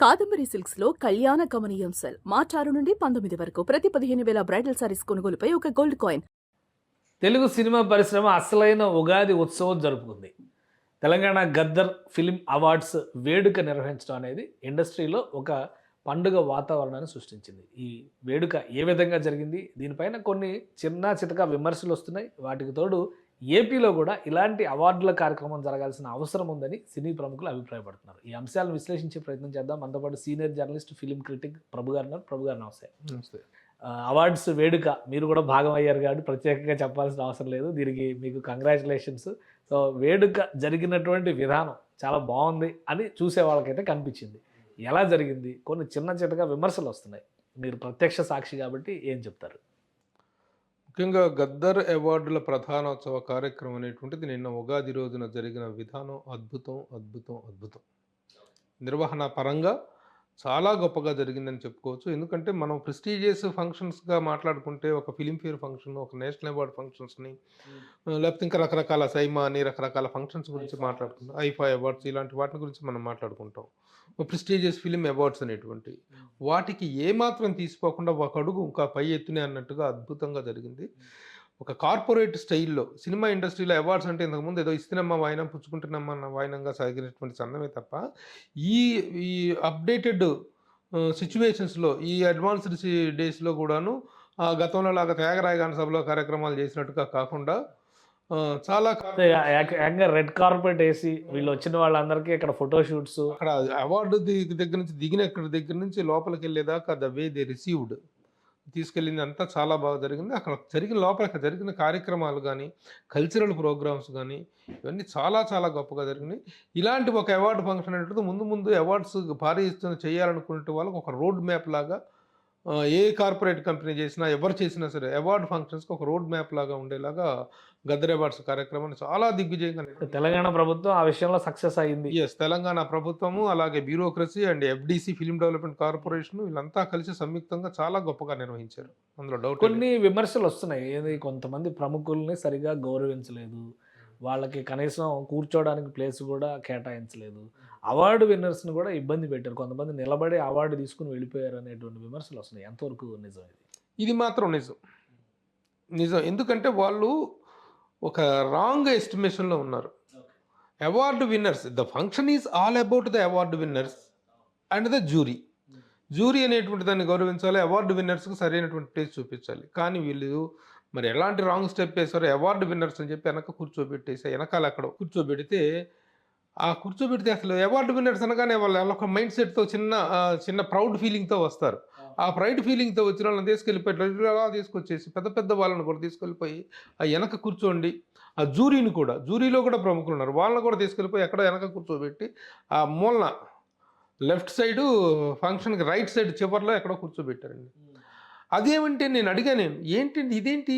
Kadambari silks లో కళ్యాణ గమనీయం cell మార్చి 6 నుండి 19 వరకు ప్రతి 15,000 బ్రైడల్ సారీస్ కొనుగోలుపై ఒక గోల్డ్ కాయిన్. తెలుగు సినిమా పరిశ్రమ అసలైన ఉగాది ఉత్సవం జరుపుకుంది. తెలంగాణ గద్దర్ ఫిల్మ్ అవార్డ్స్ వేడుక నిర్వహించడం అనేది ఇండస్ట్రీలో ఒక పండుగ వాతావరణాన్ని సృష్టించింది. ఈ వేడుక ఏ విధంగా జరిగింది, దీనిపైన కొన్ని చిన్న చితక విమర్శలు వస్తున్నాయి. వాటికి తోడు ఏపీలో కూడా ఇలాంటి అవార్డుల కార్యక్రమం జరగాల్సిన అవసరం ఉందని సినీ ప్రముఖులు అభిప్రాయపడుతున్నారు. ఈ అంశాలను విశ్లేషించే ప్రయత్నం చేద్దాం. మనతో పాటు సీనియర్ జర్నలిస్ట్, ఫిలిం క్రిటిక్ ప్రభు గారు ఉన్నారు. ప్రభు గారు నమస్తే. నమస్తే. అవార్డ్స్ వేడుక మీరు కూడా భాగం అయ్యారు కాబట్టి ప్రత్యేకంగా చెప్పాల్సిన అవసరం లేదు. దీనికి మీకు కంగ్రాచులేషన్స్. సో వేడుక జరిగినటువంటి విధానం చాలా బాగుంది అని చూసే వాళ్ళకైతే కనిపించింది. ఎలా జరిగింది, కొన్ని చిన్న చిన్నగా విమర్శలు వస్తున్నాయి. మీరు ప్రత్యక్ష సాక్షి కాబట్టి ఏం చెప్తారు? ముఖ్యంగా గద్దర్ అవార్డుల ప్రధానోత్సవ కార్యక్రమం అనేటువంటిది నిన్న ఉగాది రోజున జరిగిన విధానం అద్భుతం అద్భుతం అద్భుతం. నిర్వహణ పరంగా చాలా గొప్పగా జరిగిందని చెప్పుకోవచ్చు. ఎందుకంటే మనం ప్రెస్టీజియస్ ఫంక్షన్స్గా మాట్లాడుకుంటే ఒక ఫిలింఫేర్ ఫంక్షన్, ఒక నేషనల్ అవార్డ్ ఫంక్షన్స్ని, లేకపోతే ఇంకా రకరకాల సైమా అని రకరకాల ఫంక్షన్స్ గురించి మాట్లాడుకుంటాం. ఐఫా అవార్డ్స్ ఇలాంటి వాటి గురించి మనం మాట్లాడుకుంటాం. ప్రెస్టీజియస్ ఫిలిం అవార్డ్స్ అనేటువంటి వాటికి ఏమాత్రం తీసిపోకుండా ఒక అడుగు ఇంకా పై ఎత్తునే అన్నట్టుగా అద్భుతంగా జరిగింది. ఒక కార్పొరేట్ స్టైల్లో సినిమా ఇండస్ట్రీలో అవార్డ్స్ అంటే ఇంతకుముందు ఏదో ఇస్తున్నామా వాయినం, పుచ్చుకుంటున్నామా అన్న వాయినంగా సాగినటువంటి సందమే తప్ప ఈ ఈ అప్డేటెడ్ సిచ్యువేషన్స్లో, ఈ అడ్వాన్స్డ్ డేస్లో కూడాను గతంలో లాగా త్యాగరాయగాన సభలో కార్యక్రమాలు చేసినట్టుగా కాకుండా చాలా ఏకంగా రెడ్ కార్పెట్ వేసి వీళ్ళు వచ్చిన వాళ్ళందరికీ ఇక్కడ ఫోటో షూట్స్, అక్కడ అవార్డు దగ్గర నుంచి దిగిన దగ్గర నుంచి లోపలికి వెళ్ళేదాకా ద వే దే రిసీవ్డ్ తీసుకెళ్ళింది అంతా చాలా బాగా జరిగింది. అక్కడ లోపల జరిగిన కార్యక్రమాలు కానీ, కల్చరల్ ప్రోగ్రామ్స్ కానీ ఇవన్నీ చాలా చాలా గొప్పగా జరిగినాయి. ఇలాంటి ఒక అవార్డు ఫంక్షన్ అనేటువంటి ముందు అవార్డ్స్ భారీ ఎత్తున చేయాలనుకునే వాళ్ళకి ఒక రోడ్ మ్యాప్ లాగా, ఏ కార్పొరేట్ కంపెనీ చేసినా ఎవరు చేసినా సరే అవార్డు ఫంక్షన్స్కి ఒక రోడ్ మ్యాప్ లాగా ఉండేలాగా గద్దర్ అవార్డ్స్ కార్యక్రమాన్ని చాలా దిగ్విజయంగా తెలంగాణ ప్రభుత్వం ఆ విషయంలో సక్సెస్ అయింది. ఎస్, తెలంగాణ ప్రభుత్వము, అలాగే bureaucracy and FDC film development corporation వీళ్ళంతా కలిసి సంయుక్తంగా చాలా గొప్పగా నిర్వహించారు. అందులో డౌట్. కొన్ని విమర్శలు వస్తున్నాయి. ఏది, కొంతమంది ప్రముఖుల్ని సరిగా గౌరవించలేదు, వాళ్ళకి కనీసం కూర్చోవడానికి ప్లేస్ కూడా కేటాయించలేదు, అవార్డు విన్నర్స్ని కూడా ఇబ్బంది పెట్టారు, కొంతమంది నిలబడి అవార్డు తీసుకుని వెళ్ళిపోయారు అనేటువంటి విమర్శలు వస్తున్నాయి. ఎంతవరకు నిజం ఇది? ఇది మాత్రం నిజం. ఎందుకంటే వాళ్ళు ఒక రాంగ్ ఎస్టిమేషన్లో ఉన్నారు. Award winners, the function is all about the award winners and the jury అనేటువంటి దాన్ని గౌరవించాలి. అవార్డు విన్నర్స్కి సరైనటువంటి ప్లేస్ చూపించాలి. కానీ వీళ్ళు మరి ఎలాంటి రాంగ్ స్టెప్ వేశారో, అవార్డు విన్నర్స్ అని చెప్పి వెనకాల అక్కడ కూర్చోబెడితే అసలు అవార్డు విన్నర్స్ అనగానే వాళ్ళు ఒక మైండ్ సెట్తో చిన్న ప్రౌడ్ ఫీలింగ్తో వస్తారు. ఆ ప్రైడ్ ఫీలింగ్తో వచ్చిన వాళ్ళని తీసుకొచ్చేసి పెద్ద పెద్ద వాళ్ళని కూడా తీసుకెళ్ళిపోయి ఆ వెనక కూర్చోండి, ఆ జూరీలో కూడా ప్రముఖులు ఉన్నారు, వాళ్ళని కూడా తీసుకెళ్ళిపోయి ఎక్కడ వెనక కూర్చోబెట్టి ఆ మూలన లెఫ్ట్ సైడు ఫంక్షన్కి రైట్ సైడ్ చివరిలో ఎక్కడో కూర్చోబెట్టారండి. అదేమంటే నేను అడిగాను, ఇదేంటి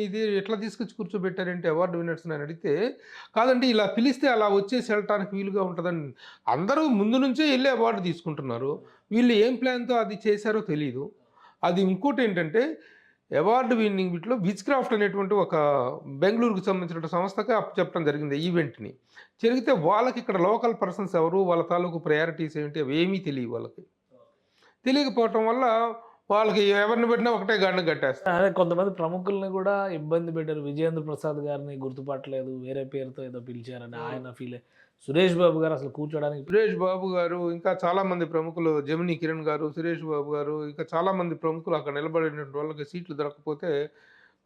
ఇది ఎట్లా తీసుకొచ్చి కూర్చోబెట్టారంటే అవార్డు విన్నర్స్ అని అడిగితే, కాదండి ఇలా పిలిస్తే అలా వచ్చేసి వెళ్ళటానికి వీలుగా ఉంటుందని. అందరూ ముందు నుంచే వెళ్ళి అవార్డు తీసుకుంటున్నారు, వీళ్ళు ఏం ప్లాన్తో అది చేశారో తెలియదు. అది ఇంకోటి ఏంటంటే, అవార్డు విన్నింగ్ వీటిలో విచ్ క్రాఫ్ట్ అనేటువంటి ఒక బెంగళూరుకు సంబంధించిన సంస్థగా చెప్పడం జరిగింది ఈవెంట్ని. జరిగితే వాళ్ళకి ఇక్కడ లోకల్ పర్సన్స్ ఎవరు, వాళ్ళ తాలూకు ప్రయారిటీస్ ఏంటి అవి ఏమీ వాళ్ళకి తెలియకపోవటం వల్ల వాళ్ళకి ఎవరిని పెట్టినా ఒకటే గాడిని కట్టేస్తారు. అదే కొంతమంది ప్రముఖుల్ని కూడా ఇబ్బంది పెట్టారు. విజయేంద్ర ప్రసాద్ గారిని గుర్తుపట్టలేదు, వేరే పేరుతో ఏదో పిలిచారని ఆయన ఫీల్. సురేష్ బాబు గారు అసలు కూర్చోడానికి, సురేష్ బాబు గారు ఇంకా చాలామంది ప్రముఖులు, జమినీ కిరణ్ గారు, సురేష్ బాబు గారు, ఇంకా చాలామంది ప్రముఖులు అక్కడ నిలబడిన వాళ్ళకి సీట్లు దొరకకపోతే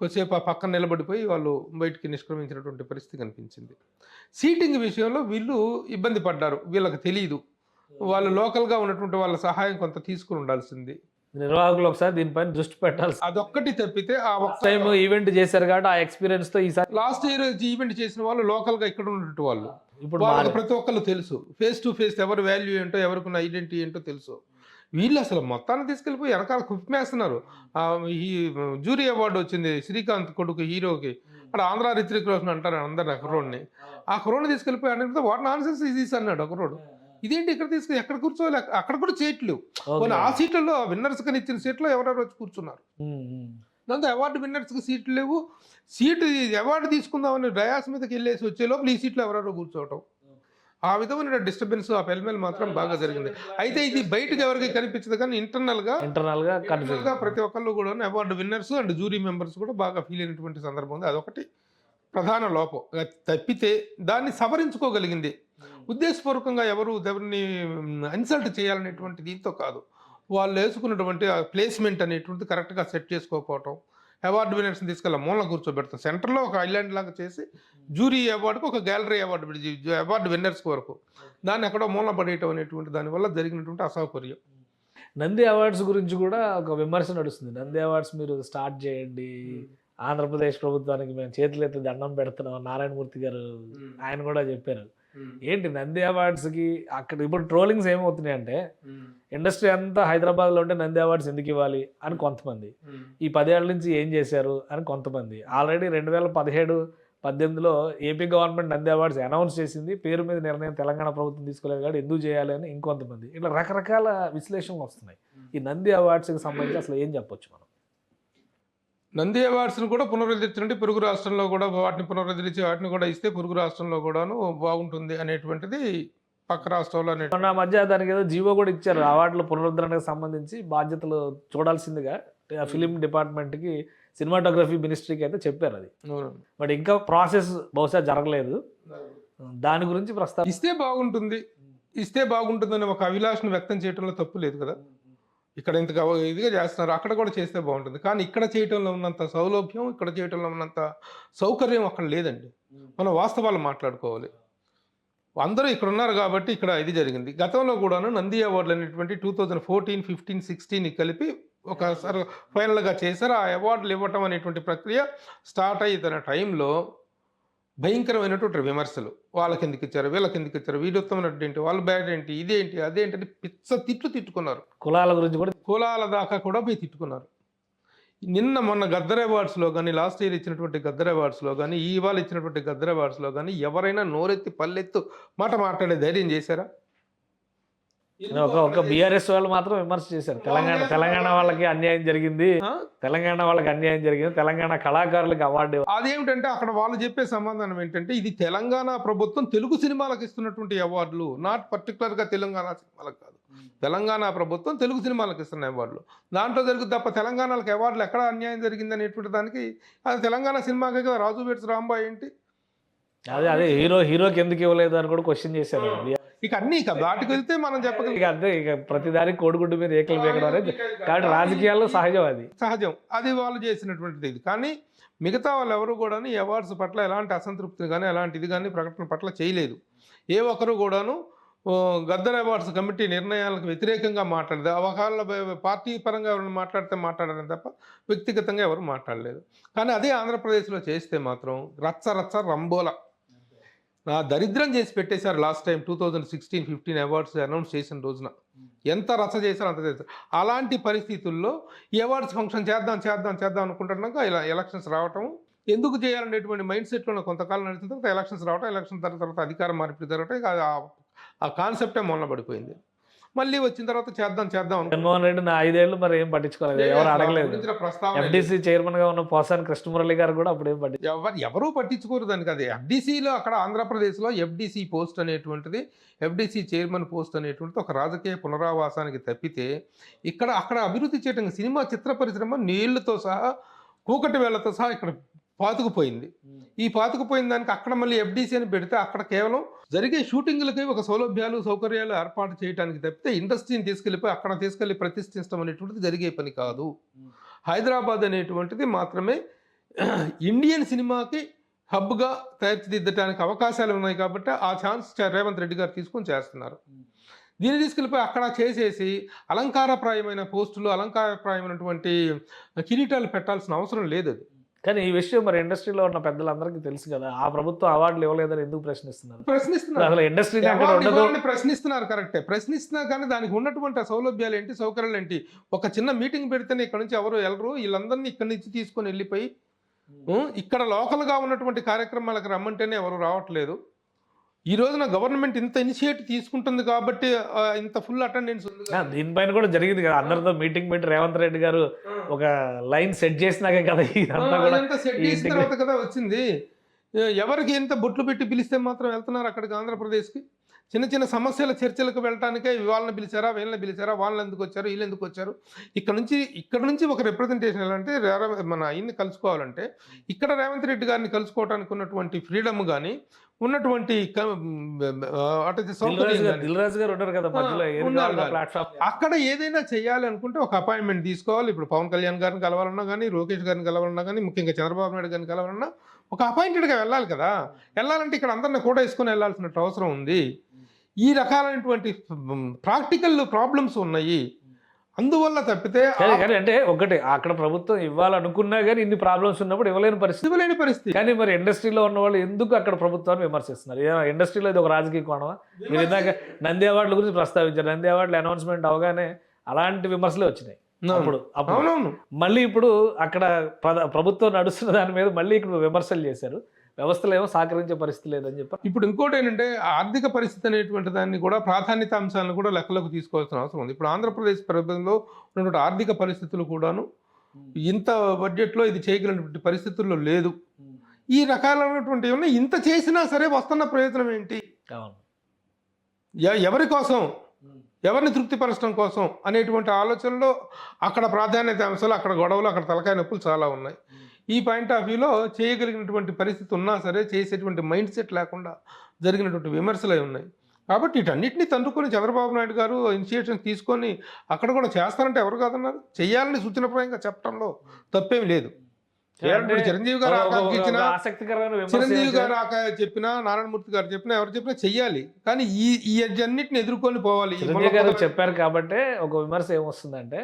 కొద్దిసేపు ఆ పక్కన నిలబడిపోయి వాళ్ళు బయటికి నిష్క్రమించినటువంటి పరిస్థితి కనిపించింది. సీటింగ్ విషయంలో వీళ్ళు ఇబ్బంది పడ్డారు, వీళ్ళకి తెలియదు. వాళ్ళు లోకల్గా ఉన్నటువంటి వాళ్ళ సహాయం కొంత తీసుకుని ఉండాల్సింది. నిర్వాహకులు ఒకసారి దీనిపైన దృష్టి పెట్టాలి. అదొక్కటి తప్పితే ఆ ఒక్క టైం ఈవెంట్ చేశారు కాబట్టి ఆ ఎక్స్పీరియన్స్ తో ఈసారి లాస్ట్ ఇయర్ ఈవెంట్ చేసిన వాళ్ళు లోకల్గా ఇక్కడ ఉన్నట్టు వాళ్ళు, ఇప్పుడు వాళ్ళకి ప్రతి ఒక్కళ్ళు తెలుసు, ఫేస్ టు ఫేస్ ఎవరి వాల్యూ ఏంటో, ఎవరికి ఐడెంటిటీ ఏంటో తెలుసు. వీళ్ళు అసలు మొత్తాన్ని తీసుకెళ్ళిపోయి వెనకాల కుప్పేస్తున్నారు. ఈ జ్యూరీ అవార్డు వచ్చింది శ్రీకాంత్ కొడుకు హీరోకి, అక్కడ ఆంధ్ర రిత్రిక్ రోషన్ అంటారు అందరు ఆ కుర్రోడ్ని. ఆ కుర్రోడ్ని తీసుకెళ్ళిపోయి అంటే వాట్ నాన్సెన్స్ ఈజ్ అన్నాడు ఒక కుర్రోడు. ఇదేంటి ఇక్కడ తీసుకుని ఎక్కడ కూర్చోవాలి, అక్కడ కూడా సీట్లు, ఆ సీట్లలో విన్నర్స్ కని ఇచ్చిన సీట్లో ఎవరెవరు వచ్చి కూర్చున్నారు. దాంతో అవార్డు విన్నర్స్కి సీట్లు లేవు. అవార్డు తీసుకుందామని డయాస్ మీదకి వెళ్ళేసి వచ్చే లోపల ఈ సీట్లో ఎవరెవరో కూర్చోవటం. ఆ విధమైన డిస్టర్బెన్స్ ఆ పెల్మెల్ మాత్రం బాగా జరిగింది. అయితే ఇది బయటకు ఎవరికి కనిపించదు కానీ ఇంటర్నల్గా కన్ఫ్యూజన్. ప్రతి ఒక్కళ్ళు కూడా award winners and jury members కూడా బాగా ఫీల్ అయినటువంటి సందర్భం ఉంది. అదొకటి ప్రధాన లోపం. అది తప్పితే దాన్ని సవరించుకోగలిగింది. ఉద్దేశపూర్వకంగా ఎవరిని ఇన్సల్ట్ చేయాలనేటువంటి దీంతో కాదు. వాళ్ళు వేసుకున్నటువంటి ప్లేస్మెంట్ అనేటువంటిది కరెక్ట్గా సెట్ చేసుకోకపోవటం, అవార్డు విన్నర్స్ని తీసుకెళ్ళి మూల కూర్చోబెడతాం, సెంటర్లో ఒక ఐలాండ్ లాగా చేసి జ్యూరీ అవార్డుకు ఒక గ్యాలరీ అవార్డు అవార్డు విన్నర్స్ వరకు దాన్ని ఎక్కడో మూల పడేయటం అనేటువంటి దానివల్ల జరిగినటువంటి అసౌకర్యం. నంది అవార్డ్స్ గురించి కూడా ఒక విమర్శ నడుస్తుంది. నంది అవార్డ్స్ మీరు స్టార్ట్ చేయండి, ఆంధ్రప్రదేశ్ ప్రభుత్వానికి మేము చేతులెత్తి దండం పెడుతున్నాం, నారాయణమూర్తి గారు ఆయన కూడా చెప్పారు. ఏంటి నంది అవార్డ్స్కి అక్కడ ఇప్పుడు ట్రోలింగ్స్ ఏమవుతున్నాయి అంటే, ఇండస్ట్రీ అంతా హైదరాబాద్లో ఉంటే నంది అవార్డ్స్ ఎందుకు ఇవ్వాలి అని కొంతమంది, ఈ 10 ఏళ్ళ నుంచి ఏం చేశారు అని కొంతమంది, ఆల్రెడీ 2017-18లో AP government Nandi awards announce చేసింది, పేరు మీద నిర్ణయం తెలంగాణ ప్రభుత్వం తీసుకోలేదు కాబట్టి ఎందుకు చేయాలి అని ఇంకొంతమంది, ఇట్లా రకరకాల విశ్లేషణలు వస్తున్నాయి. ఈ నంది అవార్డ్స్కి సంబంధించి అసలు ఏం చెప్పొచ్చు మనం? నంది అవార్డ్స్ని కూడా పునరుద్ధరించండి, పొరుగు రాష్ట్రంలో కూడా వాటిని పునరుద్ధరించి వాటిని కూడా ఇస్తే పొరుగు రాష్ట్రంలో కూడాను బాగుంటుంది అనేటువంటిది పక్క రాష్ట్రంలో మొన్న మధ్య దానికి ఏదో జీవో కూడా ఇచ్చారు, అవార్డుల పునరుద్ధరణకు సంబంధించి బాధ్యతలు చూడాల్సిందిగా ఫిలిం డిపార్ట్మెంట్కి, సినిమాటోగ్రఫీ మినిస్ట్రీకి అయితే చెప్పారు. అది బట్ ఇంకా ప్రాసెస్ బహుశా జరగలేదు. దాని గురించి ప్రస్తావన ఇస్తే బాగుంటుందని ఒక అభిలాషను వ్యక్తం చేయడంలో తప్పు లేదు కదా. ఇక్కడ ఇంత ఇదిగా చేస్తున్నారు, అక్కడ కూడా చేస్తే బాగుంటుంది. కానీ ఇక్కడ చేయటంలో ఉన్నంత సౌలభ్యం, ఇక్కడ చేయటంలో ఉన్నంత సౌకర్యం అక్కడ లేదండి. మనం వాస్తవాలు మాట్లాడుకోవాలి. అందరూ ఇక్కడ ఉన్నారు కాబట్టి ఇక్కడ ఇది జరిగింది. గతంలో కూడాను నంది అవార్డులు అనేటువంటి 2014, 15, 16 కలిపి ఒకసారి ఫైనల్గా చేశారు. ఆ అవార్డులు ఇవ్వటం అనేటువంటి ప్రక్రియ స్టార్ట్ అయిన టైంలో భయంకరమైనటువంటి విమర్శలు, వాళ్ళకి ఎందుకు ఇచ్చారు, వీళ్ళకి ఎందుకు ఇచ్చారు, వీడు ఉత్తమ నటుడు ఏంటి, వాళ్ళ బ్యాడ్ ఏంటి, ఇదేంటి అదేంటి అని పిచ్చ తిట్టుకున్నారు. కులాల గురించి కూడా, కులాల దాకా కూడా పోయి తిట్టుకున్నారు. నిన్న మొన్న గద్దర్ అవార్డ్స్లో కానీ, లాస్ట్ ఇయర్ ఇచ్చినటువంటి గద్దర్ అవార్డ్స్లో కానీ, ఇవాళ ఇచ్చినటువంటి గద్దర్ అవార్డ్స్లో కానీ ఎవరైనా నోరెత్తి పల్లెత్తు మాట మాట్లాడే ధైర్యం చేశారా? ఒక బీఆర్ఎస్ వాళ్ళు మాత్రం విమర్శ చేశారు. తెలంగాణ వాళ్ళకి అన్యాయం జరిగింది, తెలంగాణ కళాకారులకు అవార్డు. అదేమిటంటే అక్కడ వాళ్ళు చెప్పే సమాధానం ఏంటంటే, ఇది తెలంగాణ ప్రభుత్వం తెలుగు సినిమాలకు ఇస్తున్నటువంటి అవార్డులు, నాట్ పర్టికులర్గా తెలంగాణ సినిమాలకు కాదు, తెలంగాణ ప్రభుత్వం తెలుగు సినిమాలకు ఇస్తున్న అవార్డులు. దాంట్లో జరుగుతుంది తప్ప తెలంగాణలకు అవార్డులు ఎక్కడ అన్యాయం జరిగింది అనేటువంటి దానికి అది తెలంగాణ సినిమాకే కదా. రాజు వెడ్స్ రాంబాయ్ ఏంటి, అదే హీరోకి ఎందుకు ఇవ్వలేదు అని కూడా క్వశ్చన్ చేశారు. ఇక అన్ని ఇక వాటికి వెళ్తే మనం చెప్పగలం. అంతే, ఇక ప్రతిదానికి కోడిగుడ్డు మీద ఏకలు వేయడం అనేది కాబట్టి రాజకీయాల్లో సహజం. అది వాళ్ళు చేసినటువంటిది. ఇది కానీ మిగతా వాళ్ళు ఎవరు కూడా ఈ అవార్డ్స్ పట్ల ఎలాంటి అసంతృప్తి కానీ ఎలాంటిది కానీ ప్రకటన పట్ల చేయలేదు. ఏ ఒక్కరు కూడాను గద్దర్ అవార్డ్స్ కమిటీ నిర్ణయాలకు వ్యతిరేకంగా మాట్లాడదు. ఒకవేళ పార్టీ పరంగా ఎవరైనా మాట్లాడారని తప్ప వ్యక్తిగతంగా ఎవరు మాట్లాడలేదు. కానీ అదే ఆంధ్రప్రదేశ్లో చేస్తే మాత్రం రచ్చ రంబోల దరిద్రం చేసి పెట్టేశారు. లాస్ట్ టైం 2016-15 అవార్డ్స్ అనౌన్స్ చేసిన రోజున ఎంత రచ్చ చేశారో అంత చేశారు. అలాంటి పరిస్థితుల్లో ఈ అవార్డ్స్ ఫంక్షన్ చేద్దాం అనుకుంటున్నాక ఇలా ఎలక్షన్స్ రావటం, ఎందుకు చేయాలనేటువంటి మైండ్ సెట్లో కొంతకాలం నడిచిన తర్వాత ఎలక్షన్స్ రావటం, ఎలక్షన్ తర్వాత అధికారం మార్పిడి జరగటం, ఆ కాన్సెప్టే మొన్న పడిపోయింది. మళ్ళీ వచ్చిన తర్వాత చేద్దాం జగన్మోహన్ రెడ్డి 5 ఏళ్ళు మరి ఏం పట్టించుకోలేదు, ఎవరు అడగలేదు. FDC చైర్మన్ గా ఉన్న పోసాని కృష్ణమురళి గారు కూడా అప్పుడు ఏం ఎవరూ పట్టించుకోరు దానికి. అది FDCలో అక్కడ ఆంధ్రప్రదేశ్లో FDC పోస్ట్ అనేటువంటిది, FDC చైర్మన్ పోస్ట్ అనేటువంటిది ఒక రాజకీయ పునరావాసానికి తప్పితే అక్కడ అభివృద్ధి చేయడం సినిమా చిత్ర పరిశ్రమ నీళ్లతో సహా కూకటి వేళ్లతో సహా ఇక్కడ పాతుకుపోయింది. ఈ పాతుకుపోయిన దానికి అక్కడ మళ్ళీ FDC అని పెడితే అక్కడ కేవలం జరిగే షూటింగ్లకి ఒక సౌలభ్యాలు సౌకర్యాలు ఏర్పాటు చేయడానికి తప్పితే ఇండస్ట్రీని తీసుకెళ్ళి ప్రతిష్ఠించడం అనేటువంటిది జరిగే పని కాదు. హైదరాబాద్ అనేటువంటిది మాత్రమే ఇండియన్ సినిమాకి హబ్గా తీర్చిదిద్దడానికి అవకాశాలు ఉన్నాయి కాబట్టి ఆ ఛాన్స్ రేవంత్ రెడ్డి గారు తీసుకొని చేస్తున్నారు. దీన్ని తీసుకెళ్ళిపోయి అక్కడ చేసేసి అలంకారప్రాయమైన పోస్టులు, అలంకారప్రాయమైనటువంటి కిరీటాలు పెట్టాల్సిన అవసరం లేదు. అది కానీ ఈ విషయం మరి ఇండస్ట్రీలో ఉన్న పెద్దలందరికీ తెలుసు కదా. ఆ ప్రభుత్వం అవార్డులు ఇవ్వలేదని ఎందుకు ప్రశ్నిస్తున్నారు? అసలు ఇండస్ట్రీ ప్రశ్నిస్తున్నారు, కరెక్టే ప్రశ్నిస్తున్నారు. కానీ దానికి ఉన్నటువంటి సౌలభ్యాలు ఏంటి, సౌకర్యాలు ఏంటి? ఒక చిన్న మీటింగ్ పెడితేనే ఇక్కడ నుంచి ఎవరు వెళ్ళరు, వీళ్ళందరినీ ఇక్కడి నుంచి తీసుకొని వెళ్ళిపోయి ఇక్కడ లోకల్గా ఉన్నటువంటి కార్యక్రమాలకు రమ్మంటేనే ఎవరు రావట్లేదు. ఈ రోజున గవర్నమెంట్ ఇంత ఇనిషియేటివ్ తీసుకుంటుంది కాబట్టి ఇంత ఫుల్ అటెండెన్స్ ఉంది. దీనిపైన కూడా జరిగింది కదా, అందరితో మీటింగ్ పెట్టి రేవంత్ రెడ్డి గారు ఒక లైన్ సెట్ చేసినాకే కదా సెట్ చేసిన తర్వాత కదా వచ్చింది. ఎవరికి ఎంత బొట్లు పెట్టి పిలిస్తే మాత్రం వెళ్తున్నారు అక్కడికి ఆంధ్రప్రదేశ్కి. చిన్న చిన్న సమస్యల చర్చలకు వెళ్ళటానికే వాళ్ళని పిలిచారా, వీళ్ళని పిలిచారా, వాళ్ళు ఎందుకు వచ్చారు, వీళ్ళు ఎందుకు వచ్చారు. ఇక్కడ నుంచి ఒక రిప్రజెంటేషన్ ఎలా అంటే మన ఆయన్ని కలుసుకోవాలంటే ఇక్కడ రేవంత్ రెడ్డి గారిని కలుసుకోవడానికి ఉన్నటువంటి ఫ్రీడమ్ కానీ ఉన్నటువంటి దిల్ రాజు గారు ఉన్నారు కదా మధ్యలో ప్లాట్ఫామ్. అక్కడ ఏదైనా చేయాలి అనుకుంటే ఒక అపాయింట్మెంట్ తీసుకోవాలి. ఇప్పుడు పవన్ కళ్యాణ్ గారిని కలవాలన్నా కానీ, లోకేష్ గారిని కలవాలన్నా కానీ, ముఖ్యంగా చంద్రబాబు నాయుడు గారిని కలవాలన్నా ఒక అపాయింటెడ్గా వెళ్ళాలి కదా. వెళ్ళాలంటే ఇక్కడ అందరిని కూడా వేసుకొని వెళ్ళాల్సిన అవసరం ఉంది. ఈ రకాలైనటువంటి ప్రాక్టికల్ ప్రాబ్లమ్స్ ఉన్నాయి. అందువల్ల తప్పితే అంటే ఒకటి అక్కడ ప్రభుత్వం ఇవ్వాలనుకున్నా కానీ ఇన్ని ప్రాబ్లమ్స్ ఉన్నప్పుడు ఇవ్వలేని పరిస్థితి. కానీ మరి ఇండస్ట్రీలో ఉన్న వాళ్ళు ఎందుకు అక్కడ ప్రభుత్వాన్ని విమర్శిస్తున్నారు? ఇండస్ట్రీలో ఇది ఒక రాజకీయ కోణమా? మీరు ఇందాక నంది అవార్డుల గురించి ప్రస్తావించారు. నంది అవార్డులు అనౌన్స్మెంట్ అవగానే అలాంటి విమర్శలే వచ్చినాయి. అప్పుడు మళ్ళీ ఇప్పుడు అక్కడ ప్రభుత్వం నడుస్తున్న దాని మీద మళ్ళీ ఇక్కడ విమర్శలు చేశారు. వ్యవస్థలు ఏమో సహకరించే పరిస్థితి లేదని చెప్పారు. ఇప్పుడు ఇంకోటి ఏంటంటే ఆర్థిక పరిస్థితి అనేటువంటి దాన్ని కూడా ప్రాధాన్యత అంశాలను కూడా లెక్కలోకి తీసుకోవాల్సిన అవసరం ఉంది. ఇప్పుడు ఆంధ్రప్రదేశ్ ప్రభుత్వంలో ఉన్నటువంటి ఆర్థిక పరిస్థితులు కూడాను ఇంత బడ్జెట్లో ఇది చేయగలిగినటువంటి పరిస్థితుల్లో లేదు. ఈ రకాలైనటువంటి ఏమన్నా ఇంత చేసినా సరే వస్తున్న ప్రయోజనం ఏంటి? ఎవరి కోసం, ఎవరిని తృప్తిపరచడం కోసం అనేటువంటి ఆలోచనలో అక్కడ ప్రాధాన్యత అంశాలు, అక్కడ గొడవలు, అక్కడ తలకాయ నొప్పులు చాలా ఉన్నాయి. ఈ పాయింట్ ఆఫ్ వ్యూలో చేయగలిగినటువంటి పరిస్థితి ఉన్నా సరే చేసేటువంటి మైండ్ సెట్ లేకుండా జరిగినటువంటి విమర్శలు ఉన్నాయి. కాబట్టి వీటన్నిటిని తండ్రుకొని చంద్రబాబు నాయుడు గారు ఇనిషియేషన్ తీసుకొని అక్కడ కూడా చేస్తారంటే ఎవరు కాదన్నారు? చేయాలని సూచనప్రాయంగా చెప్పడంలో తప్పేమి లేదు. చిరంజీవి గారు చెప్పినా, నారాయణమూర్తి గారు చెప్పినా, ఎవరు చెప్పినా చెయ్యాలి. కానీ ఈ అన్నిటిని ఎదుర్కొని పోవాలి. చెప్పారు కాబట్టి ఒక విమర్శ ఏమొస్తుందంటే,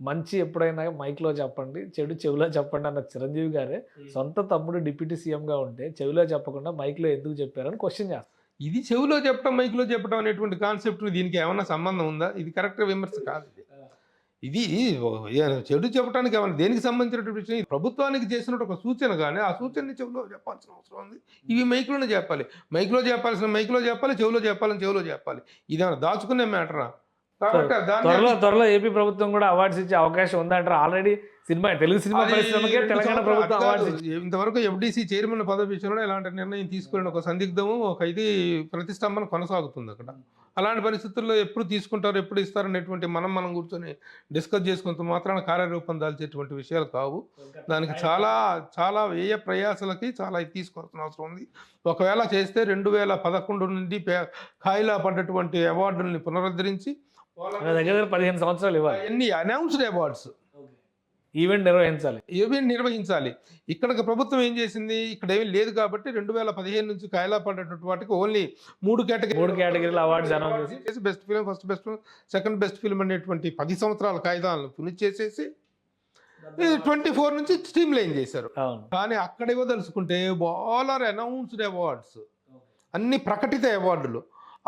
మంచి ఎప్పుడైనా మైక్ లో చెప్పండి, చెడు చెవిలో చెప్పండి అన్న చిరంజీవి గారే సొంత తమ్ముడు డిప్యూటీ సీఎం గా ఉంటే చెవిలో చెప్పకుండా మైక్ లో ఎందుకు చెప్పారని క్వశ్చన్ చేస్తారు. ఇది చెవిలో చెప్పడం, మైక్ లో చెప్పడం అనేటువంటి కాన్సెప్ట్ దీనికి ఏమన్నా సంబంధం ఉందా? ఇది కరెక్ట్ విమర్శ కాదు. ఇది చెడు చెప్పడానికి ఏమన్నా దేనికి సంబంధించినటువంటి విషయం? ప్రభుత్వానికి చేసినట్టు ఒక సూచన, కానీ ఆ సూచనని చెవిలో చెప్పాల్సిన అవసరం ఉంది. ఇవి మైక్లోనే చెప్పాలి. మైక్లో చెప్పాలి, చెవిలో చెప్పాలి. ఇదేమన్నా దాచుకునే మ్యాటరా? త్వరలో ఏపీ ప్రభుత్వం కూడా అవార్డ్స్ ఇచ్చే అవకాశం ఉందంటారు. ఆల్రెడీ తెలుగు సినిమా పరిశ్రమకే తెలంగాణ ప్రభుత్వం అవార్డ్స్. ఇంతవరకు ఎఫ్డీసీ చైర్మన్ పదవి విషయంలో ఇలాంటి నిర్ణయం తీసుకునే ఒక సందిగ్ధము, ఒక ఇది ప్రతిష్టంభన కొనసాగుతుంది అక్కడ. అలాంటి పరిస్థితుల్లో ఎప్పుడు తీసుకుంటారు, ఎప్పుడు ఇస్తారనేటువంటి మనం కూర్చొని డిస్కస్ చేసుకుంటూ మాత్రాన కార్యరూపం దాల్చేటువంటి విషయాలు కావు. దానికి చాలా చాలా వ్యయ ప్రయాసాలకి చాలా తీసుకోవాల్సిన అవసరం ఉంది. ఒకవేళ చేస్తే 2011 నుండి ఖాయిలా పడ్డటువంటి అవార్డుల్ని పునరుద్ధరించి దగ్గర 15 సంవత్సరాలు ఇవ్వాలి. ఎన్ని అనౌన్స్డ్ అవార్డ్స్ ఈవెంట్ నిర్వహించాలి. ఇక్కడ ప్రభుత్వం ఏం చేసింది? ఇక్కడ ఏమీ లేదు కాబట్టి 2015 నుంచి ఖాయిలా పడ్డటువంటి వాటికి ఓన్లీ 3 కేటగిరీల అవార్డ్స్ అనౌన్స్ చేసి best film, first best film, second best film అనేటువంటి 10 సంవత్సరాల కాయిదాలను పుని చేసేసి 24 నుంచి స్ట్రీమ్ లైన్ చేశారు. కానీ అక్కడ ఇవ్వదలుచుకుంటే ఆల్ ఆర్ అనౌన్స్డ్ అవార్డ్స్, అన్ని ప్రకటిత అవార్డులు.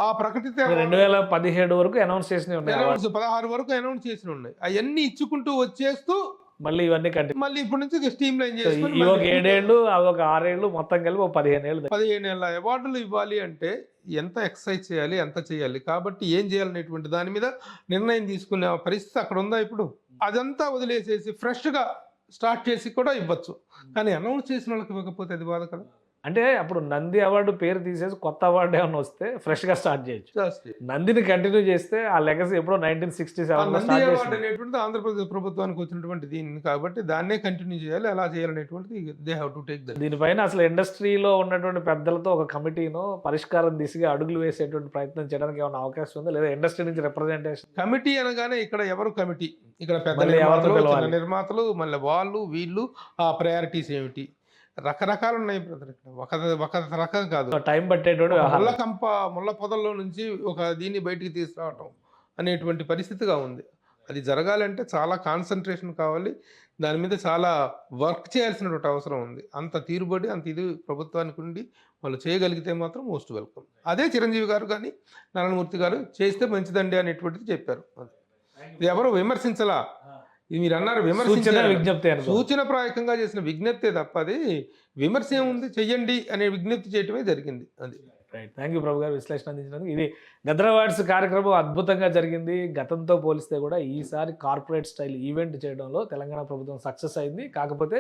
ఆ ప్రకటిత 2017 వరకు అనౌన్స్ చేసిన 16 వరకు అనౌన్స్ చేసిన ఉన్నాయి. అవన్నీ ఇచ్చుకుంటూ వచ్చేస్తూ మళ్ళీ ఇవన్నీ మళ్ళీ ఇప్పటి నుంచి స్ట్రీమ్ లైన్ చేసి 7 ఏళ్ళు, ఒక 6 ఏళ్ళు, మొత్తం కలిపి 15 ఏళ్ళ అవార్డులు ఇవ్వాలి అంటే ఎంత ఎక్సర్సైజ్ చేయాలి, ఎంత చేయాలి. కాబట్టి ఏం చేయాలనేటువంటి దాని మీద నిర్ణయం తీసుకునే పరిస్థితి అక్కడ ఉందా ఇప్పుడు? అదంతా వదిలేసేసి ఫ్రెష్గా స్టార్ట్ చేసి కూడా ఇవ్వచ్చు. కానీ అనౌన్స్ చేసిన వాళ్ళకి ఇవ్వకపోతే అది బాధ కదా. అంటే అప్పుడు నంది అవార్డు పేరు తీసేసి కొత్త అవార్డు ఏమైనా వస్తే ఫ్రెష్ గా స్టార్ట్ చేయొచ్చు. నందిని కంటిన్యూ చేస్తే ఆ లెగసీ ఎప్పుడో 1967 అనేటువంటిది ఆంధ్రప్రదేశ్ ప్రభుత్వానికి వచ్చినటువంటి దీన్ని, కాబట్టి దాన్నే కంటిన్యూ చేయాలి. ఎలా చేయాలనేటువంటిది they have to take that. దీనిపైన అసలు ఇండస్ట్రీలో ఉన్నటువంటి పెద్దలతో ఒక కమిటీను పరిష్కారం దిశగా అడుగులు వేసేటువంటి ప్రయత్నం చేయడానికి ఏమైనా అవకాశం ఉందా, లేదా ఇండస్ట్రీ నుంచి రిప్రజెంటేషన్? కమిటీ అనగానే ఇక్కడ ఎవరు కమిటీ? ఇక్కడ పెద్ద నిర్మాతలు, మళ్ళీ వాళ్ళు వీళ్ళు, ఆ ప్రయారిటీస్ ఏమిటి? రకరకాలు ఉన్నాయి బ్రదర్. ఇక్కడ ఒక రకం కాదు. టైం పట్టేటోడు ముళ్ళ పొదల్లో నుంచి ఒక దీన్ని బయటికి తీసుకురావటం అనేటువంటి పరిస్థితిగా ఉంది. అది జరగాలంటే చాలా కాన్సన్ట్రేషన్ కావాలి. దాని మీద చాలా వర్క్ చేయాల్సినటువంటి అవసరం ఉంది. అంత తీరుబడి, అంత ఇది ప్రభుత్వానికి ఉండి వాళ్ళు చేయగలిగితే మాత్రం మోస్ట్ వెల్కమ్. అదే చిరంజీవి గారు కానీ నారాయణమూర్తి గారు చేస్తే మంచిదండి అనేటువంటిది చెప్పారు. ఇది ఎవరు విమర్శించలా. ఇది మీరు అన్నారు విజ్ఞప్తి, సూచనప్రాయకంగా చేసిన విజ్ఞప్తే తప్ప అది విమర్శ ఏముంది? చెయ్యండి అనే విజ్ఞప్తి చేయటమే జరిగింది. అది రైట్. థ్యాంక్ యూ ప్రభు గారు విశ్లేషణ అందించినందుకు. ఇది గదర్ అవార్డ్స్ కార్యక్రమం అద్భుతంగా జరిగింది. గతంతో పోలిస్తే కూడా ఈసారి కార్పొరేట్ స్టైల్ ఈవెంట్ చేయడంలో తెలంగాణ ప్రభుత్వం సక్సెస్ అయింది. కాకపోతే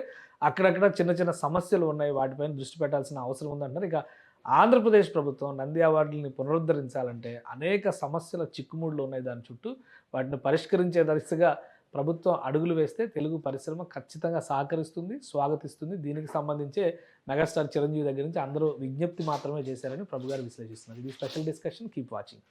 అక్కడక్కడ చిన్న చిన్న సమస్యలు ఉన్నాయి, వాటిపైన దృష్టి పెట్టాల్సిన అవసరం ఉందంటారు. ఇక ఆంధ్రప్రదేశ్ ప్రభుత్వం నంది అవార్డులని పునరుద్ధరించాలంటే అనేక సమస్యల చిక్కుముళ్ళు ఉన్నాయి దాని చుట్టూ. వాటిని పరిష్కరించే దిశగా ప్రభుత్వం అడుగులు వేస్తే తెలుగు పరిశ్రమ ఖచ్చితంగా సహకరిస్తుంది, స్వాగతిస్తుంది. దీనికి సంబంధించే మెగాస్టార్ చిరంజీవి దగ్గర నుంచి అందరూ విజ్ఞప్తి మాత్రమే చేశారని ప్రభు గారు విశ్లేషిస్తున్నారు. ఇది స్పెషల్ డిస్కషన్. Keep watching.